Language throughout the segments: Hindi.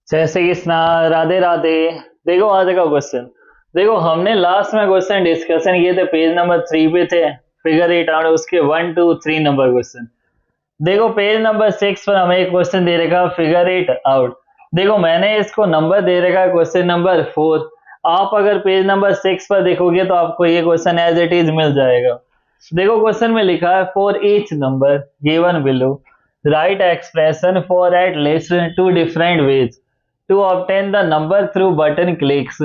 जय श्री कृष्ण। राधे राधे। देखो आज का क्वेश्चन। देखो हमने लास्ट में क्वेश्चन डिस्कशन किए थे, पेज नंबर 3 पे थे। फिगर 8 आउट उसके 1 2 3 नंबर क्वेश्चन। देखो पेज नंबर 6 पर हमें एक क्वेश्चन दे रखा फिगर 8 आउट। देखो मैंने इसको नंबर दे रखा है क्वेश्चन नंबर 4। आप अगर पेज नंबर 6 पर देखोगे तो आपको ये क्वेश्चन एज इट इज मिल जाएगा। देखो क्वेश्चन में लिखा है for each number given below write expression for at least two different ways to obtain the number through button clicks.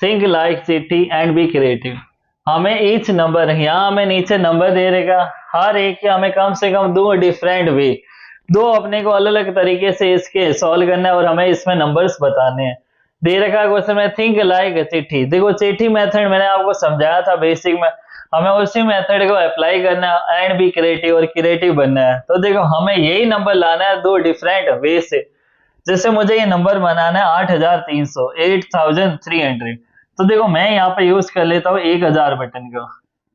Think like चिट्ठी and be creative। हमें each नंबर, यहाँ हमें नीचे नंबर दे रहेगा, हर एक के हमें कम से कम दो डिफरेंट वे, दो अपने को अलग अलग तरीके से इसके सॉल्व करना है और हमें इसमें नंबर्स बताने हैं। दे रखा क्वेश्चन में थिंक लाइक चिट्ठी। देखो चिट्ठी मेथड मैंने आपको समझाया था बेसिक में, हमें उसी मेथड को अप्लाई करना है एंड बी क्रिएटिव और क्रिएटिव बनना है। तो देखो हमें यही नंबर लाना है दो डिफरेंट वे से। जैसे मुझे ये नंबर बनाना है 8300 8300। तो देखो मैं यहाँ पे यूज कर लेता हूँ 1000 बटन का,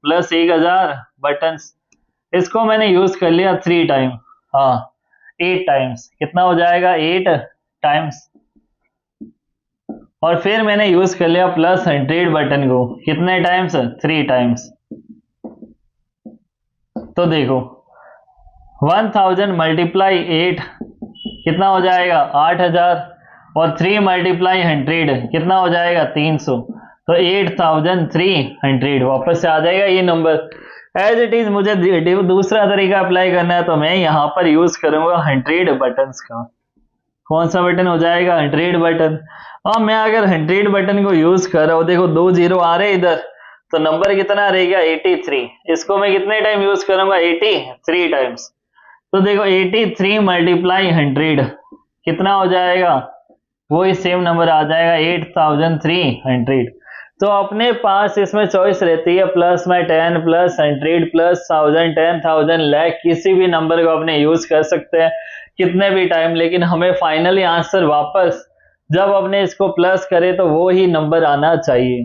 प्लस 1000 बटन। इसको मैंने यूज कर लिया 3 टाइम, हाँ 8 टाइम्स। कितना हो जाएगा 8 टाइम्स। और फिर मैंने यूज कर लिया प्लस 100 बटन को, कितने टाइम्स 3 टाइम्स। तो देखो 1000 मल्टीप्लाई 8 कितना हो जाएगा 8000, और 3 मल्टीप्लाई 100 कितना हो जाएगा 300। तो 8300 वापस से आ जाएगा ये नंबर एज इट इज। मुझे दूसरा तरीका अप्लाई करना है तो मैं यहाँ पर यूज करूंगा 100 बटन का। कौन सा बटन हो जाएगा 100 बटन। अब मैं अगर 100 बटन को यूज कर रहा हूँ, देखो 2 जीरो आ रहे इधर, तो नंबर कितना रहेगा 83। इसको मैं कितने टाइम यूज करूंगा 83 टाइम्स। तो देखो 83 मल्टीप्लाई 100 कितना हो जाएगा, वही सेम नंबर आ जाएगा 8300। तो अपने पास इसमें चॉइस रहती है प्लस में 10 प्लस 100 प्लस 1000 10,000 लाख, किसी भी नंबर को अपने यूज कर सकते हैं कितने भी टाइम। लेकिन हमें फाइनली आंसर वापस जब अपने इसको प्लस करे तो वो ही नंबर आना चाहिए।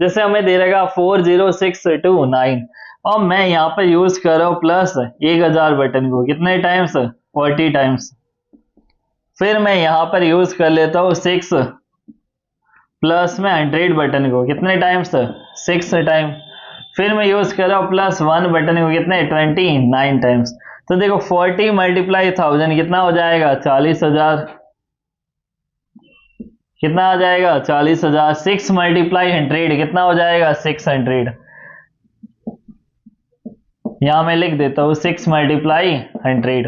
जैसे हमें दे रहेगा 40629, और मैं यहाँ पर यूज कर रहा हूँ प्लस 1000 बटन को, कितने टाइम्स 40 टाइम्स। फिर मैं यहाँ पर यूज कर लेता हूँ 6 प्लस में 100 बटन को, कितने टाइम्स 6 टाइम। फिर मैं यूज कर रहा हूँ प्लस 1 बटन को, कितने 29 टाइम्स। तो देखो 40 मल्टीप्लाई 1000 कितना हो जाएगा 40,000, कितना आ जाएगा 40,000। 6 मल्टीप्लाई 100 कितना हो जाएगा 600। यहां मैं लिख देता हूँ 6 मल्टीप्लाई 100,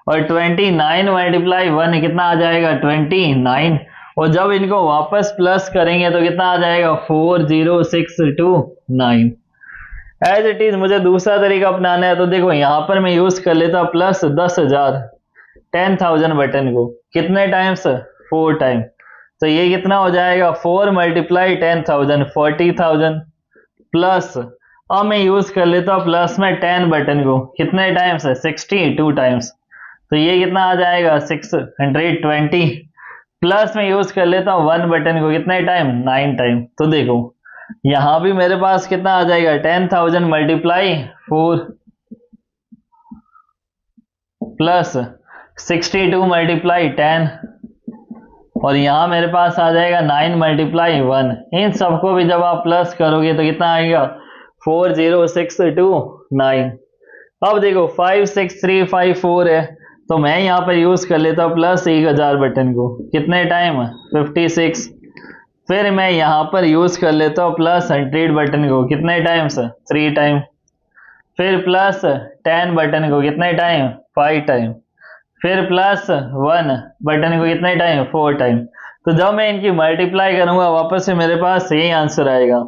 और 29 मल्टीप्लाई 1 कितना आ जाएगा 29। और जब इनको वापस प्लस करेंगे तो कितना आ जाएगा 40629 एज इट इज। मुझे दूसरा तरीका अपनाना है तो देखो यहाँ पर मैं यूज कर लेता हूँ प्लस 10,000 10,000 बटन को, कितने टाइम्स 4 टाइम। तो ये कितना हो जाएगा 4 मल्टीप्लाई 10,000 40,000 प्लस। अब मैं यूज कर लेता हूँ प्लस में 10 बटन को, कितने टाइम्स 62 टाइम्स। तो ये कितना आ जाएगा 620 प्लस में यूज कर लेता हूँ 1 बटन को, कितने टाइम 9 टाइम। तो देखो यहां भी मेरे पास कितना आ जाएगा 10,000 मल्टीप्लाई 4 प्लस 62 मल्टीप्लाई 10, और यहां मेरे पास आ जाएगा 9 मल्टीप्लाई 1। इन सबको भी जब आप प्लस करोगे तो कितना आएगा 40629। अब देखो 56354 है, तो मैं यहाँ पर यूज कर लेता हूँ प्लस 1000 बटन को, कितने टाइम 56। फिर मैं यहाँ पर यूज कर लेता हूँ प्लस 100 बटन को, कितने टाइम्स 3 टाइम। फिर प्लस 10 बटन को, कितने टाइम 5 टाइम। फिर प्लस 1 बटन को, कितने टाइम 4 टाइम। तो जब मैं इनकी मल्टीप्लाई करूंगा वापस से मेरे पास यही आंसर आएगा।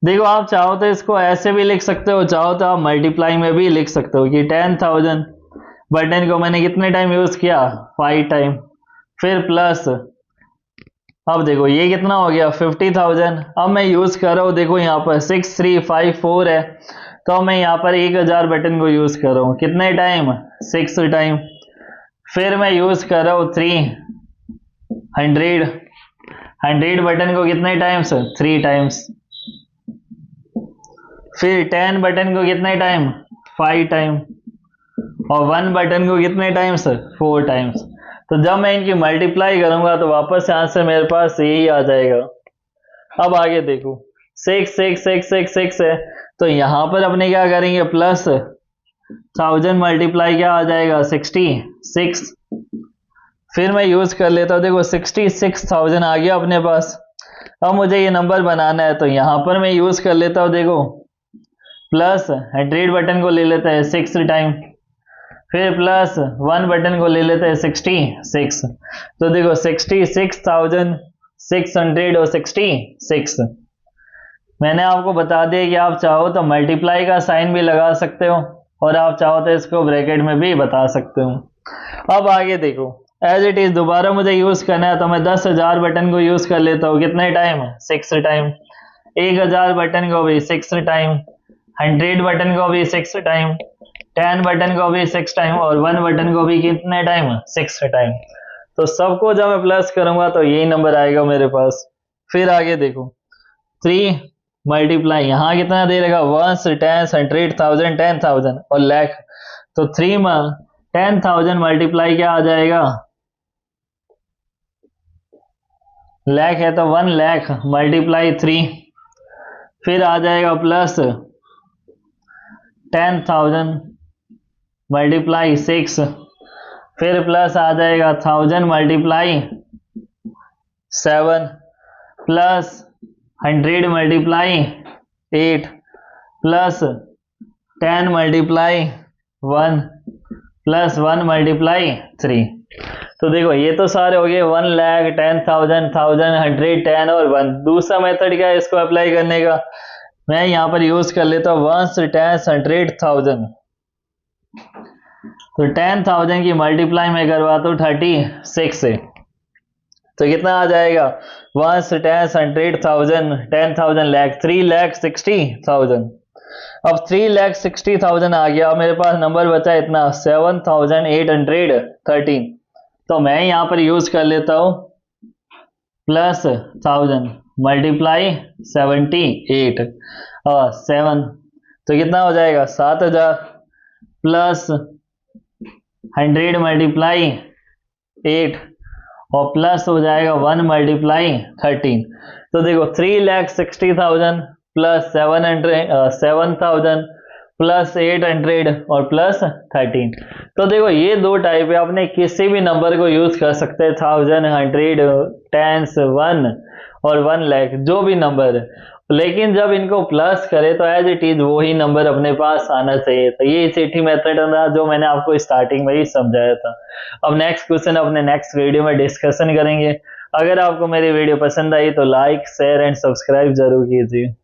देखो आप चाहो तो इसको ऐसे भी लिख सकते हो, चाहो तो आप मल्टीप्लाई में भी लिख सकते हो कि 10,000 बटन को मैंने कितने टाइम यूज किया 5 टाइम। फिर प्लस, अब देखो ये कितना हो गया 50,000। अब मैं यूज कर रहा हूँ, देखो यहाँ पर 6354 है, तो मैं यहाँ पर 1000 बटन को यूज कर रहा हूँ, कितने टाइम 6 टाइम। फिर मैं यूज कर रहा हूँ 100 बटन को, कितने टाइम्स 3 टाइम्स। फिर 10 बटन को कितने टाइम 5 टाइम, और 1 बटन को कितने टाइम्स 4 टाइम्स। तो जब मैं इनकी मल्टीप्लाई करूंगा तो वापस से आंसर मेरे पास यही आ जाएगा। अब आगे देखो 6 6 6 6 6 है, तो यहां पर अपने क्या करेंगे, प्लस 1000 मल्टीप्लाई क्या आ जाएगा 66। फिर मैं यूज कर लेता हूँ, देखो 66,000 आ गया अपने पास। अब मुझे ये नंबर बनाना है तो यहां पर मैं यूज कर लेता हूँ, देखो प्लस 100 बटन को ले लेता है 6 टाइम, फिर प्लस 1 बटन को ले लेते हैं 66। तो देखो 66,666 मैंने आपको बता दिया कि आप चाहो तो मल्टीप्लाई का साइन भी लगा सकते हो और आप चाहो तो इसको ब्रैकेट में भी बता सकते हो। अब आगे देखो एज इट इज दोबारा मुझे यूज करना है तो मैं 10,000 बटन को यूज कर लेता हूँ, कितने टाइम 6 टाइम, 1000 बटन को भी 6 टाइम, 100 बटन को भी 6 टाइम, 10 बटन को भी 6 टाइम और 1 बटन को भी कितने टाइम 6 टाइम। तो सबको जब मैं प्लस करूंगा तो यही नंबर आएगा मेरे पास। फिर आगे देखो 3 मल्टीप्लाई यहाँ कितना दे रहेगा 1 10 100 1000 10,000 और लाख, तो 3 में 10,000 मल्टीप्लाई क्या आ जाएगा, लाख है तो 1 लाख मल्टीप्लाई 3, फिर आ जाएगा प्लस 10,000 मल्टीप्लाई 6, फिर प्लस आ जाएगा 1000 multiply 7, plus 100 multiply 8, plus 10 multiply 1, plus 1 multiply 3। तो देखो ये तो सारे हो गए 1 लाख 10,000 1000 100 10 और 1। दूसरा मेथड क्या है इसको अप्लाई करने का, मैं यहाँ पर यूज कर लेता हूँ 1 10 100,000। तो 10,000 की मल्टीप्लाई में करवाता हूँ 36 से, तो कितना आ जाएगा 1 10 100,000 10,000 लाख 3,60,000। अब 3,60,000 आ गया, अब मेरे पास नंबर बचा इतना 7,813। तो मैं यहाँ पर यूज कर लेता हूँ प्लस 1000 मल्टीप्लाई 78 और 7, तो कितना हो जाएगा 7,000, प्लस 100 मल्टीप्लाई 8 और प्लस हो जाएगा 1 मल्टीप्लाई 13। तो देखो 3,60,000 प्लस 7,000 प्लस 800 और प्लस 13। तो देखो ये दो टाइप है, आपने किसी भी नंबर को यूज कर सकते हैं 1000 100 10 1 और 1 लाख जो भी नंबर है, लेकिन जब इनको प्लस करे तो एज इट इज वही नंबर अपने पास आना चाहिए। तो ये सेठी मेथड था जो मैंने आपको स्टार्टिंग में ही समझाया था। अब नेक्स्ट क्वेश्चन अपने नेक्स्ट वीडियो में डिस्कशन करेंगे। अगर आपको मेरी वीडियो पसंद आई तो लाइक शेयर एंड सब्सक्राइब जरूर कीजिए।